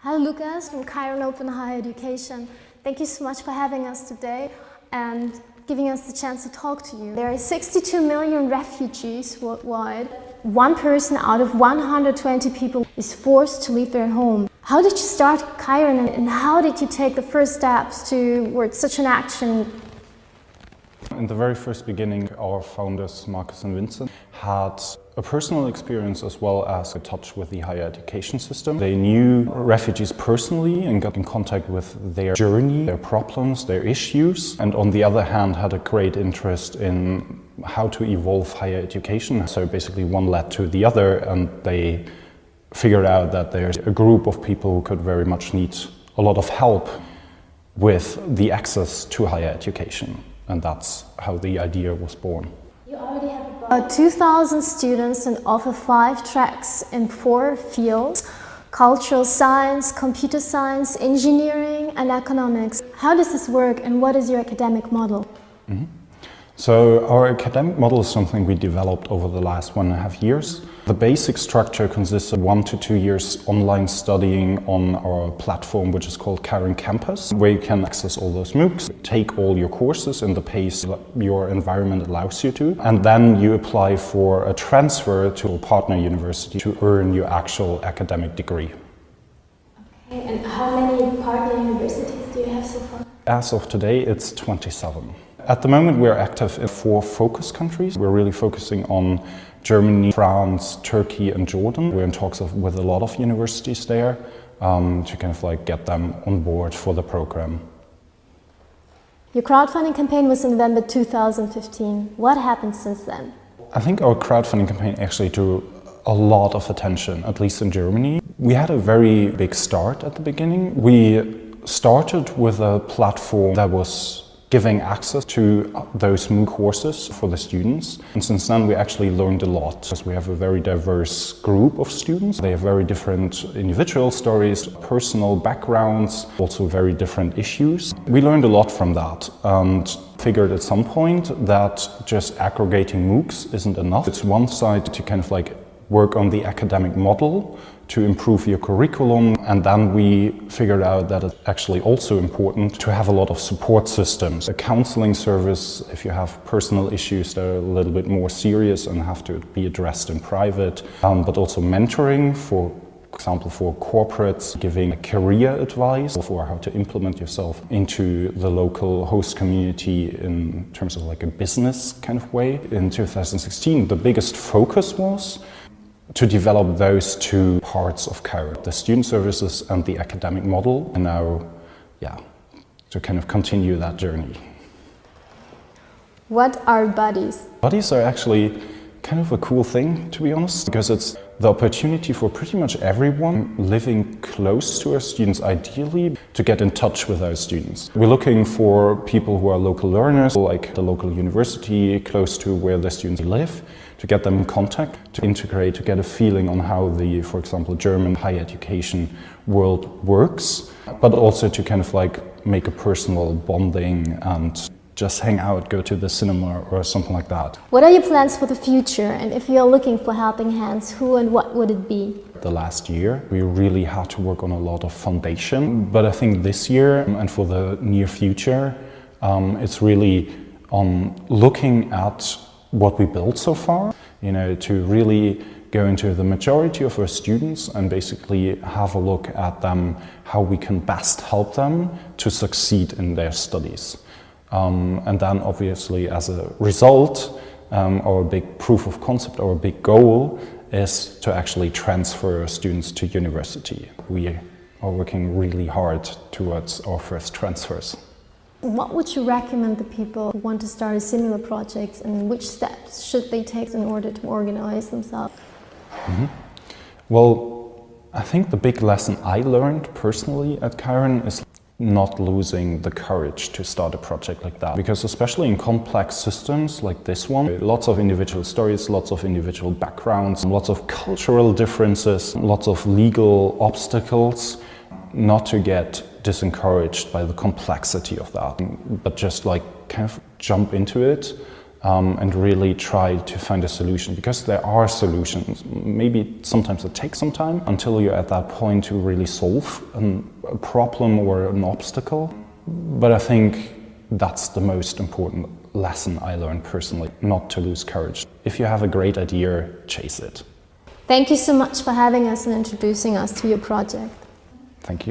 Hi Lucas from Kiron Open Higher Education. Thank you so much for having us today and giving us the chance to talk to you. There are 62 million refugees worldwide. One person out of 120 people is forced to leave their home. How did you start Kiron and how did you take the first steps towards such an action? In the very first beginning, our founders, Marcus and Vincent, had a personal experience as well as a touch with the higher education system. They knew refugees personally and got in contact with their journey, their problems, their issues, and on the other hand had a great interest in how to evolve higher education. So basically one led to the other, and they figured out that there's a group of people who could very much need a lot of help with the access to higher education. And that's how the idea was born. You already have about 2,000 students and offer 5 tracks in 4 fields: cultural science, computer science, engineering and economics. How does this work and what is your academic model? So our academic model is something we developed over the last 1.5 years. The basic structure consists of 1 to 2 years online studying on our platform, which is called Kiron Campus, where you can access all those MOOCs, take all your courses in the pace your environment allows you to, and then you apply for a transfer to a partner university to earn your actual academic degree. Okay, and how many partner universities do you have so far? As of today, it's 27. At the moment, we're active in 4 focus countries. We're really focusing on Germany, France, Turkey and Jordan. We're in talks with a lot of universities there to kind of like get them on board for the program. Your crowdfunding campaign was in November 2015. What happened since then? I think our crowdfunding campaign actually drew a lot of attention, at least in Germany. We had a very big start at the beginning. We started with a platform that was giving access to those MOOC courses for the students. And since then we actually learned a lot, because we have a very diverse group of students. They have very different individual stories, personal backgrounds, also very different issues. We learned a lot from that and figured at some point that just aggregating MOOCs isn't enough. It's one side to kind of like work on the academic model to improve your curriculum, and then we figured out that it's actually also important to have a lot of support systems. A counseling service, if you have personal issues that are a little bit more serious and have to be addressed in private, but also mentoring, for example for corporates, giving career advice for how to implement yourself into the local host community in terms of like a business kind of way. In 2016, the biggest focus was to develop those 2 parts of Kiron, the student services and the academic model, and now, to kind of continue that journey. What are buddies? Buddies are actually kind of a cool thing, to be honest, because it's the opportunity for pretty much everyone living close to our students, ideally, to get in touch with our students. We're looking for people who are local learners, like the local university, close to where the students live, to get them in contact, to integrate, to get a feeling on how the, for example, German higher education world works, but also to kind of like make a personal bonding and just hang out, go to the cinema or something like that. What are your plans for the future? And if you're looking for helping hands, who and what would it be? The last year, we really had to work on a lot of foundation, but I think this year and for the near future, it's really on looking at what we built so far, to really go into the majority of our students and basically have a look at them, how we can best help them to succeed in their studies. And then obviously as a result, our big proof of concept, our big goal is to actually transfer students to university. We are working really hard towards our first transfers. What would you recommend the people who want to start a similar project, and which steps should they take in order to organize themselves? Well, I think the big lesson I learned personally at Kiron is not losing the courage to start a project like that. Because especially in complex systems like this one, lots of individual stories, lots of individual backgrounds, lots of cultural differences, lots of legal obstacles, not to get disencouraged by the complexity of that, but just like kind of jump into it and really try to find a solution, because there are solutions. Maybe sometimes it takes some time until you're at that point to really solve a problem or an obstacle. But I think that's the most important lesson I learned personally, not to lose courage. If you have a great idea, chase it. Thank you so much for having us and introducing us to your project. Thank you.